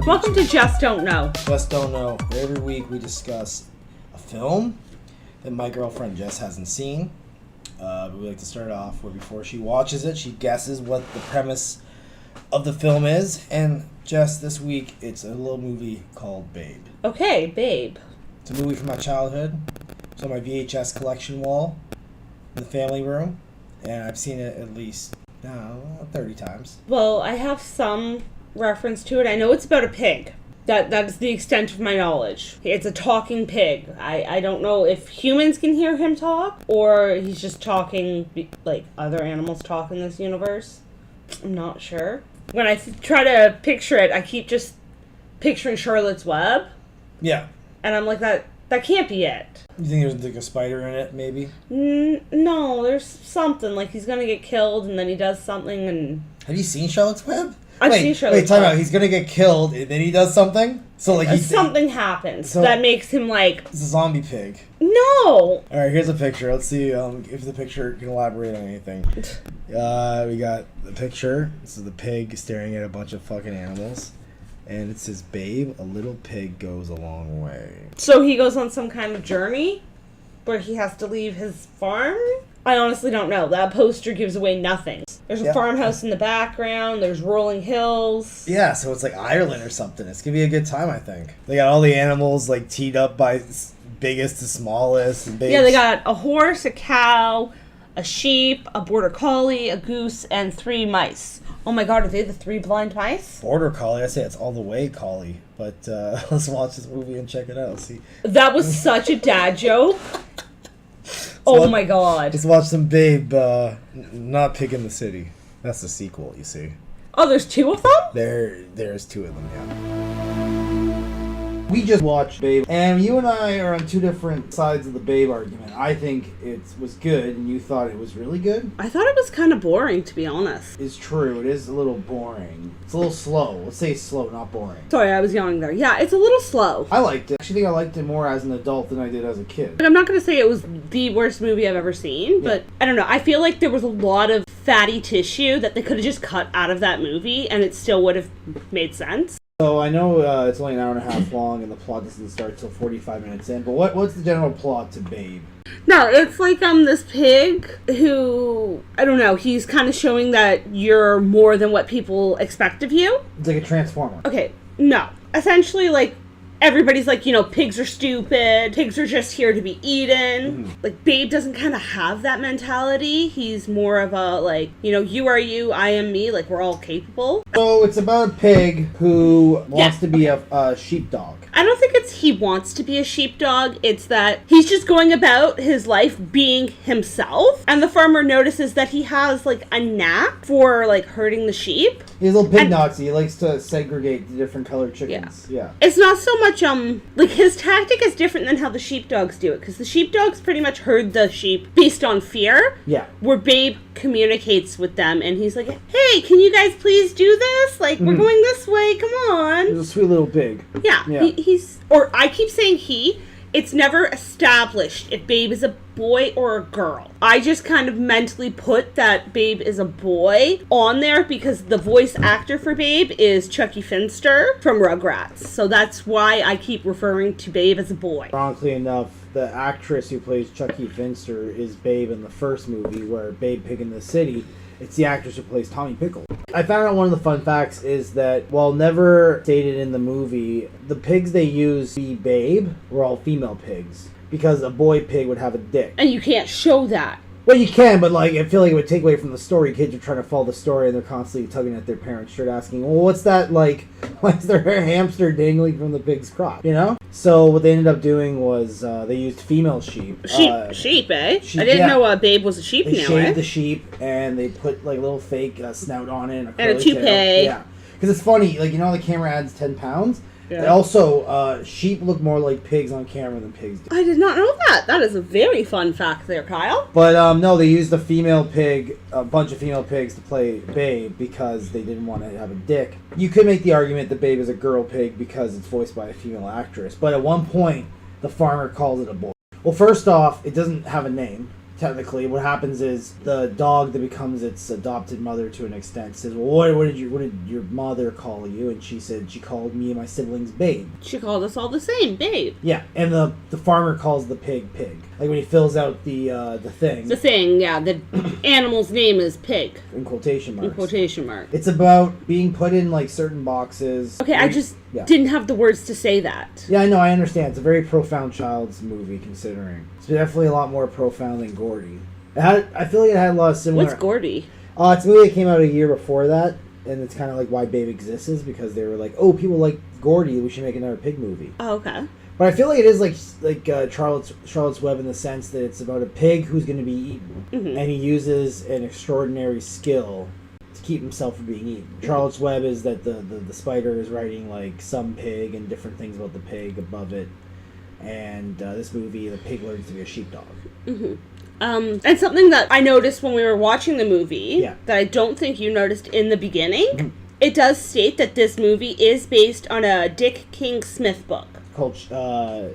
Welcome to Jess Don't Know. Jess Don't Know. Every week we discuss a film that my girlfriend Jess hasn't seen. But we like to start off where before she watches it, she guesses what the premise of the film is. And Jess, this week it's a little movie called Babe. Okay, Babe. It's a movie from my childhood. It's on my VHS collection wall in the family room. And I've seen it at least 30 times. Well, I have some reference to it. I know it's about a pig. That's the extent of my knowledge. It's a talking pig. I don't know if humans can hear him talk or he's just talking like other animals talk in this universe. I'm not sure. When I try to picture it, I keep just picturing Charlotte's Web. Yeah. And I'm like, that can't be it. You think there's like a spider in it, maybe? No, there's something. Like he's gonna get killed and then he does something and... Have you seen Charlotte's Web? I've seen Charlotte's Web. Wait, time Web. out. He's gonna get killed and then he does something? So like something happens that makes him like... It's a zombie pig. No! Alright, here's a picture. Let's see if the picture can elaborate on anything. We got the picture. This is the pig staring at a bunch of fucking animals. And it says, Babe, a little pig goes a long way. So he goes on some kind of journey where he has to leave his farm? I honestly don't know. That poster gives away nothing. There's a farmhouse in the background. There's rolling hills. Yeah, so it's like Ireland or something. It's going to be a good time, I think. They got all the animals like teed up by biggest to smallest. And yeah, they got a horse, a cow, a sheep, a border collie, a goose, and 3 mice. Oh my god, are they the 3 blind mice? Border collie? I say it's all the way collie. But let's watch this movie and check it out. See. That was such a dad joke. Oh my god. Let's watch some Babe, not Pig in the City. That's the sequel, you see. Oh, there's 2 of them? There's 2 of them, yeah. We just watched Babe, and you and I are on 2 different sides of the Babe argument. I think it was good, and you thought it was really good. I thought it was kind of boring, to be honest. It's true. It is a little boring. It's a little slow. Let's say slow, not boring. Sorry, I was yawning there. Yeah, it's a little slow. I liked it. I actually think I liked it more as an adult than I did as a kid. I'm not going to say it was the worst movie I've ever seen, but I don't know. I feel like there was a lot of fatty tissue that they could have just cut out of that movie, and it still would have made sense. So I know it's only an hour and a half long, and the plot doesn't start till 45 minutes in. But what's the general plot to Babe? No, it's like this pig who, I don't know, he's kind of showing that you're more than what people expect of you. It's like a transformer. Okay, no. Essentially, like, everybody's like, pigs are stupid, pigs are just here to be eaten. Mm-hmm. Like, Babe doesn't kind of have that mentality. He's more of a, like, you are you, I am me, like, we're all capable. So it's about a pig who wants to be a sheepdog. I don't think it's he wants to be a sheepdog. It's that he's just going about his life being himself. And the farmer notices that he has, like, a knack for, like, herding the sheep. He's a little pig Nazi. He likes to segregate the different colored chickens. Yeah. It's not so much, like, his tactic is different than how the sheepdogs do it. Because the sheepdogs pretty much herd the sheep based on fear. Yeah. Where Babe communicates with them and he's like, hey, can you guys please do this? Like, we're going this way. Come on. He's a sweet little pig. Yeah. I keep saying he. It's never established if Babe is a boy or a girl. I just kind of mentally put that Babe is a boy on there because the voice actor for Babe is Chucky Finster from Rugrats. So that's why I keep referring to Babe as a boy. Ironically enough, the actress who plays Chucky Finster is Babe in the first movie, where Babe Pig in the City, it's the actress who plays Tommy Pickle. I found out one of the fun facts is that, while never stated in the movie, the pigs they used to be Babe were all female pigs. Because a boy pig would have a dick. And you can't show that. Well, you can, but like I feel like it would take away from the story. Kids are trying to follow the story, and they're constantly tugging at their parents' shirt, asking, "Well, what's that like? Why is there a hamster dangling from the pig's crotch?" You know. So what they ended up doing was they used female sheep. Sheep, eh? I didn't know Babe was a sheep. They shaved the sheep, and they put like a little fake snout on it and a toupee. Yeah, because it's funny. Like, the camera adds 10 pounds. Yeah. Also, sheep look more like pigs on camera than pigs do. I did not know that. That is a very fun fact there, Kyle. But, no, they used a bunch of female pigs to play Babe because they didn't want to have a dick. You could make the argument that Babe is a girl pig because it's voiced by a female actress. But at one point, the farmer calls it a boy. Well, first off, it doesn't have a name. technically. What happens is the dog that becomes its adopted mother to an extent says, well, what did your mother call you? And she said she called me and my siblings Babe. She called us all the same, Babe. Yeah, and the farmer calls the pig Pig. Like when he fills out the thing. The thing, yeah. The animal's name is Pig. In quotation marks. In quotation marks. It's about being put in like certain boxes. Okay, I just didn't have the words to say that. Yeah, I know, I understand. It's a very profound child's movie, considering. It's definitely a lot more profound than Gordy. I feel like it had a lot of similar... What's Gordy? It's a movie that came out a year before that, and it's kind of like why Babe exists is because they were like, oh, people like Gordy, we should make another pig movie. Oh, okay. But I feel like it is like Charlotte's Web in the sense that it's about a pig who's going to be eaten, and he uses an extraordinary skill to keep himself from being eaten. Charlotte's Web is that the spider is writing like some pig and different things about the pig above it, and this movie, the pig learns to be a sheepdog. And something that I noticed when we were watching the movie that I don't think you noticed in the beginning, it does state that this movie is based on a Dick King Smith book. Called,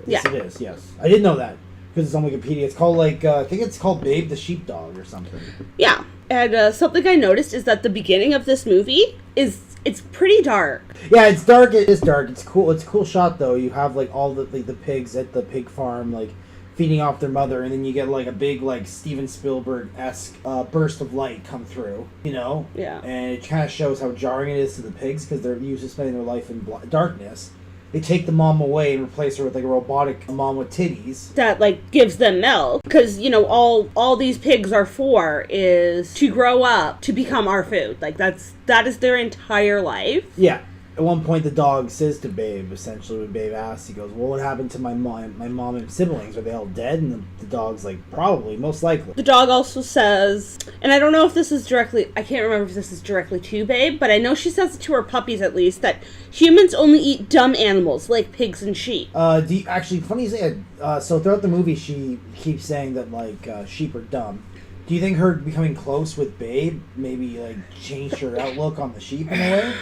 yes it is, yes. I didn't know that, because it's on Wikipedia. It's called, like, I think it's called Babe the Sheepdog or something. Yeah, and something I noticed is that the beginning of this movie it's pretty dark. Yeah, it's dark, it is dark. It's cool, it's a cool shot, though. You have, like, all the pigs at the pig farm, like, feeding off their mother, and then you get, like, a big, like, Steven Spielberg-esque burst of light come through, you know? Yeah. And it kind of shows how jarring it is to the pigs, because they're used to spending their life in darkness. They take the mom away and replace her with like a robotic mom with titties. That like gives them milk. Because, you know, all these pigs are for is to grow up, to become our food. Like that is their entire life. Yeah. At one point the dog says to Babe, essentially when Babe asks, he goes, well, what happened to my mom and siblings? Are they all dead? And the dog's like, probably, most likely. The dog also says, and I don't know if this is directly, I can't remember if this is directly to Babe, but I know she says it to her puppies at least, that humans only eat dumb animals, like pigs and sheep. Actually, funny you say it, so throughout the movie she keeps saying that, like, sheep are dumb. Do you think her becoming close with Babe maybe, like, changed her outlook on the sheep in a way?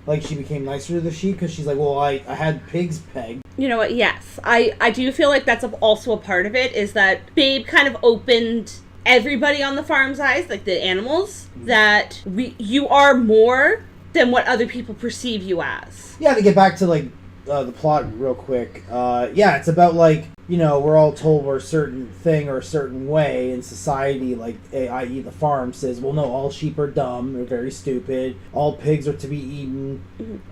Like, she became nicer to the sheep because she's like, well, I had pigs pegged. You know what? Yes. I do feel like that's also a part of it, is that Babe kind of opened everybody on the farm's eyes, like the animals, that you are more than what other people perceive you as. Yeah, to get back to, like, the plot real quick. Yeah, it's about, like, you know, we're all told we're a certain thing or a certain way in society, like, i.e. the farm says, well, no, all sheep are dumb, they're very stupid, all pigs are to be eaten,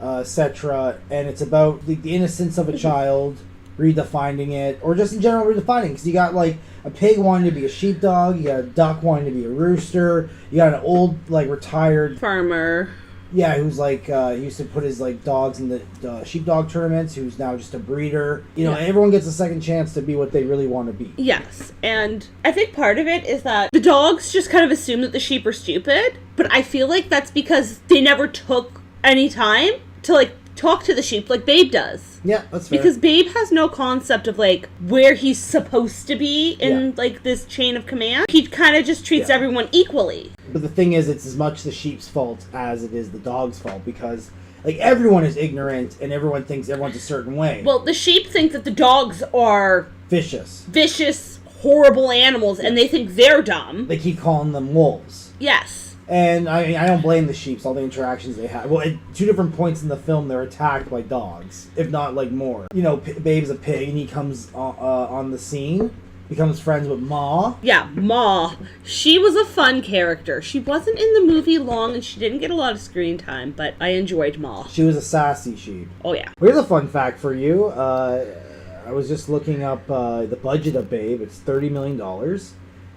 etc. And it's about the innocence of a child, redefining it, or just in general redefining, because you got, like, a pig wanting to be a sheepdog, you got a duck wanting to be a rooster, you got an old, like, retired farmer. Yeah, who's like, he used to put his like dogs in the sheepdog tournaments, who's now just a breeder. You know, everyone gets a second chance to be what they really want to be. Yes, and I think part of it is that the dogs just kind of assume that the sheep are stupid, but I feel like that's because they never took any time to like talk to the sheep like Babe does. Yeah, that's fair. Because Babe has no concept of like where he's supposed to be in like this chain of command. He kind of just treats everyone equally. But the thing is, it's as much the sheep's fault as it is the dog's fault, because like everyone is ignorant and everyone thinks everyone's a certain way. Well, the sheep think that the dogs are vicious, horrible animals, and they think they're dumb. They keep calling them wolves. Yes. And I don't blame the sheep, all the interactions they have. Well, at two different points in the film, they're attacked by dogs, if not like more. You know, Babe's a pig, and he comes on the scene, becomes friends with Ma. Yeah, Ma. She was a fun character. She wasn't in the movie long, and she didn't get a lot of screen time, but I enjoyed Ma. She was a sassy sheep. Oh, yeah. Here's a fun fact for you. I was just looking up the budget of Babe. It's $30 million.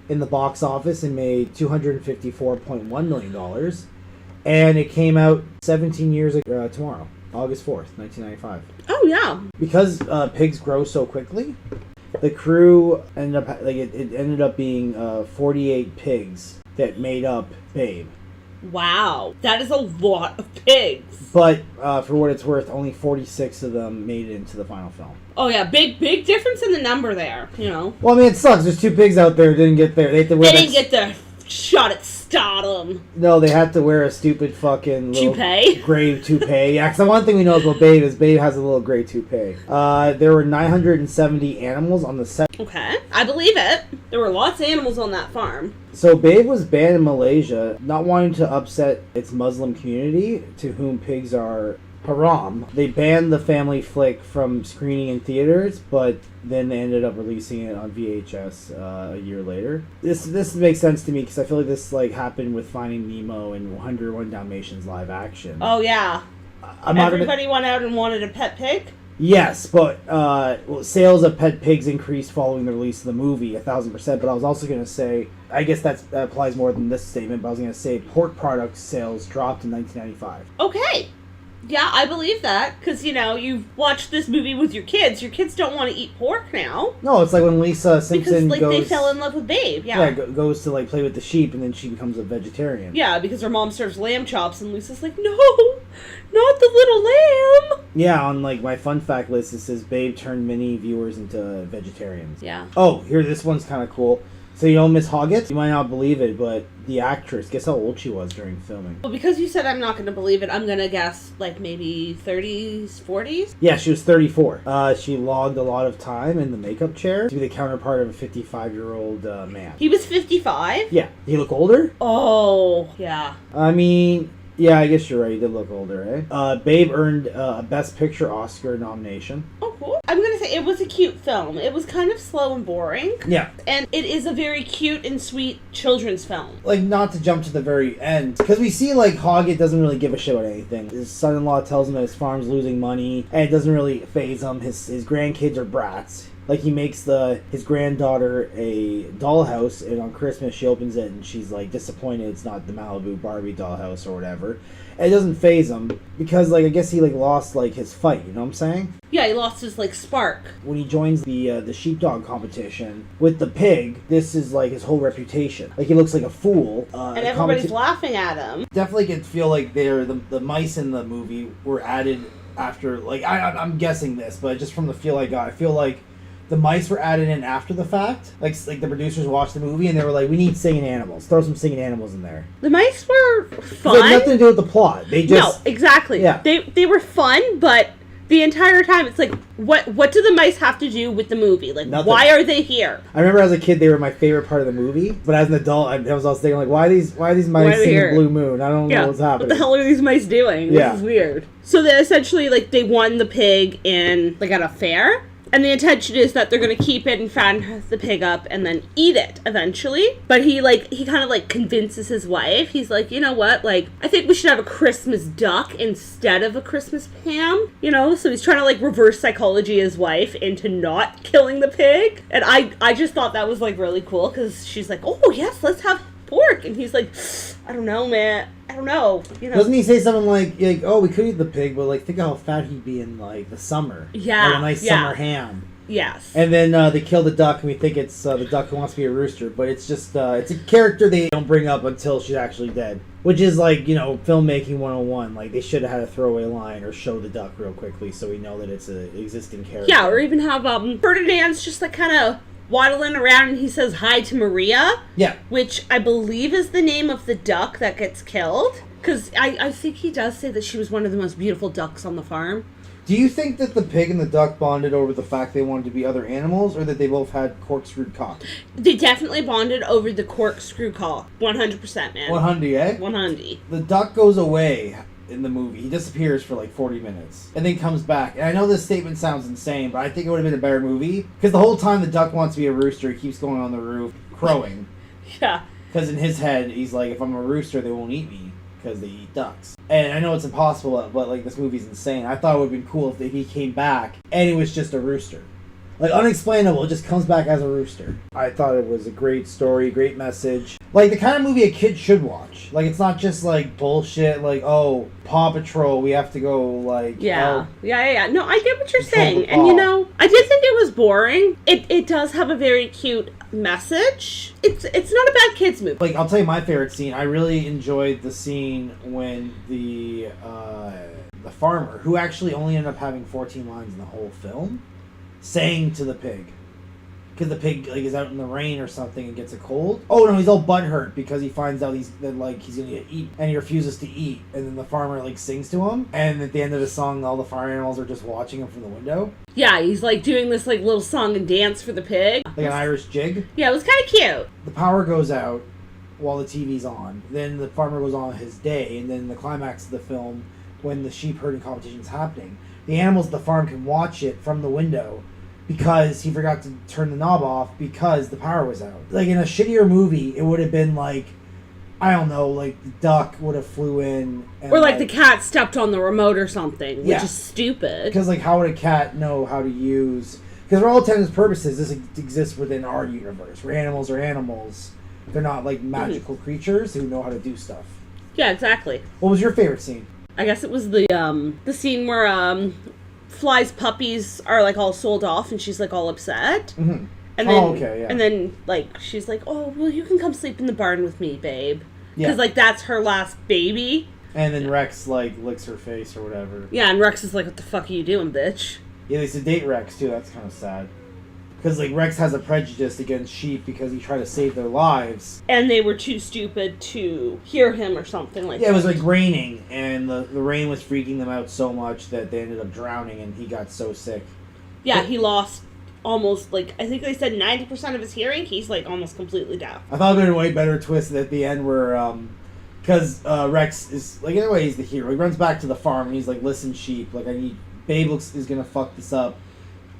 In the box office, it made $254.1 million. And it came out 17 years ago tomorrow, August 4th, 1995. Oh, yeah. Because pigs grow so quickly, the crew ended up, like, it ended up being 48 pigs that made up Babe. Wow, that is a lot of pigs. But for what it's worth, only 46 of them made it into the final film. Oh yeah, big difference in the number there, you know. Well, I mean, it sucks. There's two pigs out there who didn't get there. They didn't get their shot at got him. No, they had to wear a stupid fucking little Toupee? gray toupee. Yeah, because the one thing we know about Babe is Babe has a little gray toupee. There were 970 animals on the set. Okay, I believe it. There were lots of animals on that farm. So Babe was banned in Malaysia, not wanting to upset its Muslim community, to whom pigs are haram. They banned the family flick from screening in theaters, but then they ended up releasing it on VHS a year later. This makes sense to me because I feel like this happened with Finding Nemo and 101 Dalmatians live action. Oh yeah, everybody went out and wanted a pet pig. Yes, but sales of pet pigs increased following the release of the movie 1,000%. But I was also going to say, I guess that applies more than this statement, but I was going to say pork product sales dropped in 1995. Okay. Yeah, I believe that, because, you've watched this movie with your kids. Your kids don't want to eat pork now. No, it's like when Lisa Simpson because, goes... they fell in love with Babe, yeah. Goes to, play with the sheep, and then she becomes a vegetarian. Yeah, because her mom serves lamb chops, and Lisa's like, no, not the little lamb! Yeah, on, my fun fact list, it says Babe turned many viewers into vegetarians. Yeah. Oh, here, this one's kind of cool. So, Miss Hoggett? You might not believe it, but the actress, guess how old she was during filming? Well, because you said I'm not going to believe it, I'm going to guess, maybe 30s, 40s? Yeah, she was 34. She logged a lot of time in the makeup chair to be the counterpart of a 55-year-old man. He was 55? Yeah. Did he look older? Oh, yeah. I mean... Yeah, I guess you're right. He did look older, eh? Babe earned a Best Picture Oscar nomination. Oh, cool. I'm going to say it was a cute film. It was kind of slow and boring. Yeah. And it is a very cute and sweet children's film. Not to jump to the very end, because we see, Hoggett doesn't really give a shit about anything. His son-in-law tells him that his farm's losing money, and it doesn't really faze him. His grandkids are brats. He makes his granddaughter a dollhouse, and on Christmas she opens it and she's disappointed it's not the Malibu Barbie dollhouse or whatever. And it doesn't faze him because I guess he lost his fight, you know what I'm saying? Yeah, he lost his spark. When he joins the sheepdog competition with the pig, this is his whole reputation. He looks like a fool. And everybody's laughing at him. Definitely can feel like the mice in the movie were added after, I'm guessing this, but just from the feel I got, I feel like the mice were added in after the fact. The producers watched the movie and they were like, we need singing animals. Throw some singing animals in there. The mice were fun. It had nothing to do with the plot. They just... No, exactly. Yeah. They were fun, but the entire time it's what do the mice have to do with the movie? Nothing. Why are they here? I remember as a kid they were my favorite part of the movie, but as an adult I was also thinking why are these mice singing here? Blue Moon? I don't know what's happening. What the hell are these mice doing? This is weird. So they essentially they won the pig in at a fair. And the intention is that they're going to keep it and fatten the pig up and then eat it eventually. But he kind of convinces his wife. He's like, you know what? I think we should have a Christmas duck instead of a Christmas ham. So he's trying to reverse psychology his wife into not killing the pig. And I just thought that was really cool because she's like, oh yes, let's have pork. And he's like, I don't know, man. I don't know. Doesn't he say something like, oh, we could eat the pig, but think of how fat he'd be in the summer. Yeah. A nice summer ham. Yes. And then they kill the duck, and we think it's the duck who wants to be a rooster, but it's just it's a character they don't bring up until she's actually dead. Which is filmmaking 101. They should have had a throwaway line or show the duck real quickly so we know that it's an existing character. Yeah, or even have Ferdinand's just kind of waddling around and he says hi to Maria. Yeah. Which I believe is the name of the duck that gets killed. Because I think he does say that she was one of the most beautiful ducks on the farm. Do you think that the pig and the duck bonded over the fact they wanted to be other animals, or that they both had corkscrewed cock? They definitely bonded over the corkscrew cock. 100%, man. 100, eh? 100. The duck goes away in the movie. He disappears for 40 minutes and then comes back. And I know this statement sounds insane, but I think it would have been a better movie because the whole time the duck wants to be a rooster, he keeps going on the roof crowing. Yeah. Because in his head, he's like, if I'm a rooster, they won't eat me because they eat ducks. And I know it's impossible, but this movie's insane. I thought it would have been cool if he came back and it was just a rooster. Unexplainable, it just comes back as a rooster. I thought it was a great story, great message. The kind of movie a kid should watch. It's not just, bullshit, oh, Paw Patrol, we have to go, Yeah. Yeah. No, I get what you're Control saying. the And, paw. I did think it was boring. It does have a very cute message. It's not a bad kids movie. I'll tell you my favorite scene. I really enjoyed the scene when the farmer, who actually only ended up having 14 lines in the whole film, sang to the pig. because the pig like is out in the rain or something and gets a cold. Oh no, he's all butthurt because he finds out he's gonna get eat and he refuses to eat, and then the farmer like sings to him, and at the end of the song, all the farm animals are just watching him from the window. Yeah, he's like doing this like little song and dance for the pig, Like an Irish jig. Yeah, it was kind of cute. The power goes out while the TV's on. Then the farmer goes on his day, and then the climax of the film, when the sheep herding competition is happening, the animals at the farm can watch it from the window because he forgot to turn the knob off because the power was out. Like in a shittier movie, it would have been like, I don't know, like the duck would have flew in. And or like the cat stepped on the remote or something, which Yeah. is stupid. Because like how would a cat know how to use... Because for all intents and purposes, this exists within our universe. Where animals are animals. They're not like magical creatures who know how to do stuff. Yeah, exactly. What was your favorite scene? I guess it was the scene where Fly's puppies are like all sold off and she's like all upset. Mm-hmm. And then, okay, yeah. And then like she's like, oh well, you can come sleep in the barn with me, babe. Yeah. Because like that's her last baby. And then Rex like licks her face or whatever. Yeah, and Rex is like, what the fuck are you doing, bitch? Yeah, they sedate Rex too. That's kind of sad. Because like Rex has a prejudice against sheep because he tried to save their lives. And they were too stupid to hear him or something like that. Yeah, it was like raining, and the rain was freaking them out so much that they ended up drowning, and he got so sick. Yeah, he lost almost, like, I think they said 90% of his hearing. He's, like, almost completely deaf. I thought there was a way better twist at the end where, because Rex is, like, in a way he's the hero. He runs back to the farm, and he's like, listen, sheep, like, Babe is gonna fuck this up.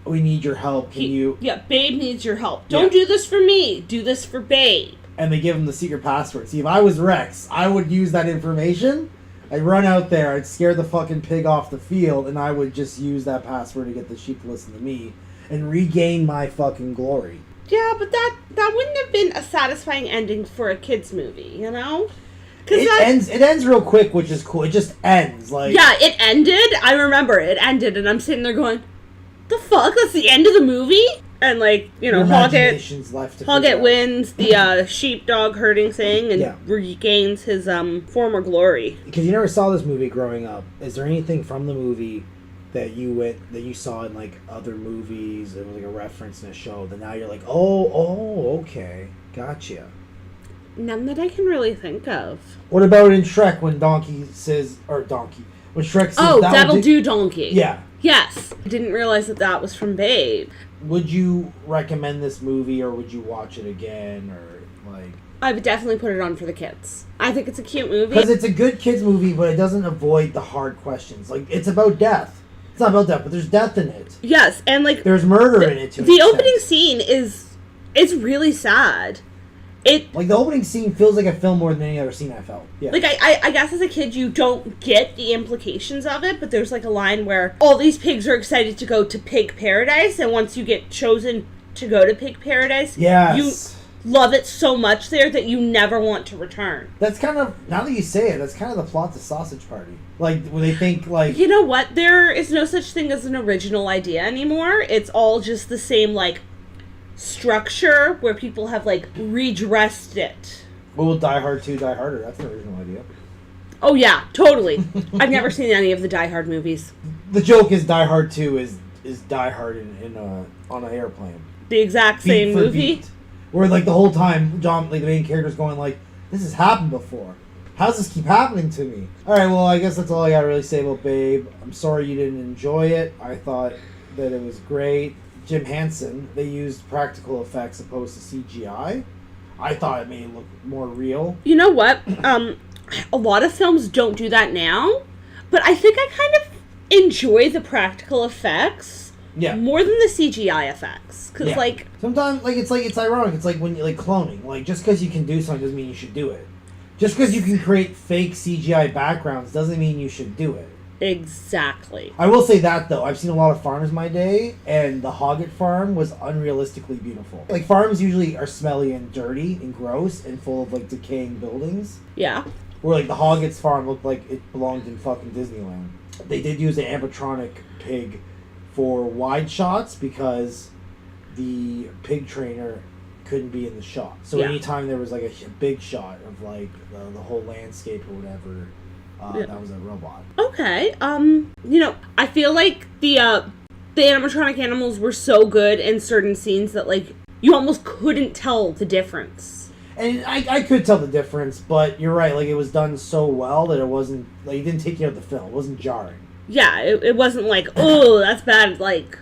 We need your help. Can you... Yeah, Babe needs your help. Don't do this for me. Do this for Babe. And they give him the secret password. See, if I was Rex, I would use that information. I'd run out there, I'd scare the fucking pig off the field, and I would just use that password to get the sheep to listen to me and regain my fucking glory. Yeah, but that wouldn't have been a satisfying ending for a kid's movie, you know? It ends real quick, which is cool. It just ends. Like, yeah, it ended. I remember it ended, and I'm sitting there going, the fuck? That's the end of the movie? And, like, you know, Hoggett wins the sheepdog herding thing and regains his former glory. Because you never saw this movie growing up. Is there anything from the movie that you saw in, like, other movies? It was like a reference in a show that now you're like, oh, okay, gotcha. None that I can really think of. What about in Shrek when Shrek says, oh, that'll do Donkey. Yeah. Yes. I didn't realize that was from Babe. Would you recommend this movie, or would you watch it again, or, like... I would definitely put it on for the kids. I think it's a cute movie. Because it's a good kids movie, but it doesn't avoid the hard questions. Like, it's about death. It's not about death, but there's death in it. Yes, and, like... There's murder in it, too. The opening scene it's really sad. Like, the opening scene feels like a film more than any other scene I felt. Yeah. Like, I guess as a kid, you don't get the implications of it, but there's, like, a line where all these pigs are excited to go to pig paradise, and once you get chosen to go to pig paradise, you love it so much there that you never want to return. That's kind of, now that you say it, that's kind of the plot to Sausage Party. Like, when they think, like... You know what? There is no such thing as an original idea anymore. It's all just the same, like... structure where people have like redressed it. What will Die Hard 2 Die Harder? That's an original idea. Oh yeah, totally. I've never seen any of the Die Hard movies. The joke is Die Hard 2 is Die Hard on an airplane. The exact same movie? Beat. Where like the whole time John, like the main character's going like, this has happened before. How does this keep happening to me? Alright, well I guess that's all I gotta really say about Babe. I'm sorry you didn't enjoy it. I thought that it was great. Jim Henson, they used practical effects opposed to CGI. I thought it made it look more real. You know what? A lot of films don't do that now, but I think I kind of enjoy the practical effects more than the CGI effects. Because, like... Sometimes, like, it's ironic. It's like when you, like, cloning. Like, just because you can do something doesn't mean you should do it. Just because you can create fake CGI backgrounds doesn't mean you should do it. Exactly. I will say that, though. I've seen a lot of farms in my day, and the Hoggett farm was unrealistically beautiful. Like, farms usually are smelly and dirty and gross and full of, like, decaying buildings. Yeah. Where, like, the Hoggett's farm looked like it belonged in fucking Disneyland. They did use an animatronic pig for wide shots because the pig trainer couldn't be in the shot. So anytime there was, like, a big shot of, like, the whole landscape or whatever... that was a robot. Okay. You know, I feel like the animatronic animals were so good in certain scenes that, like, you almost couldn't tell the difference. And I could tell the difference, but you're right. Like, it was done so well that it wasn't, like, it didn't take you out of the film. It wasn't jarring. Yeah, it wasn't like, oh, that's bad. Like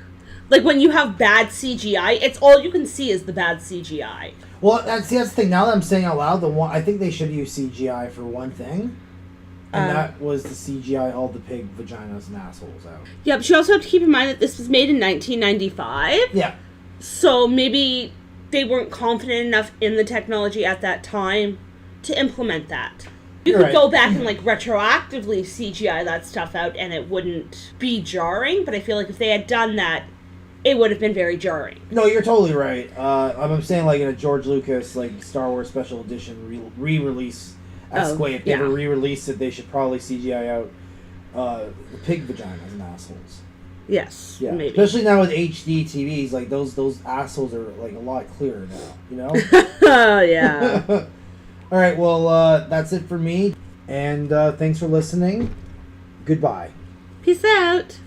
when you have bad CGI, it's all you can see is the bad CGI. Well, that's the thing. Now that I'm saying out loud, I think they should use CGI for one thing. And that was the CGI all the pig vaginas and assholes out. Yeah, but you also have to keep in mind that this was made in 1995. Yeah. So maybe they weren't confident enough in the technology at that time to implement that. You could go back and, like, retroactively CGI that stuff out and it wouldn't be jarring, but I feel like if they had done that, it would have been very jarring. No, you're totally right. I'm saying, like, in a George Lucas, like, Star Wars Special Edition re-release Esquire, if they ever re-release it, they should probably CGI out the pig vaginas and assholes. Yes, yeah, maybe. Especially now with HD TVs, like, those assholes are, like, a lot clearer now, you know? Oh, yeah. All right, well, that's it for me, and thanks for listening. Goodbye. Peace out.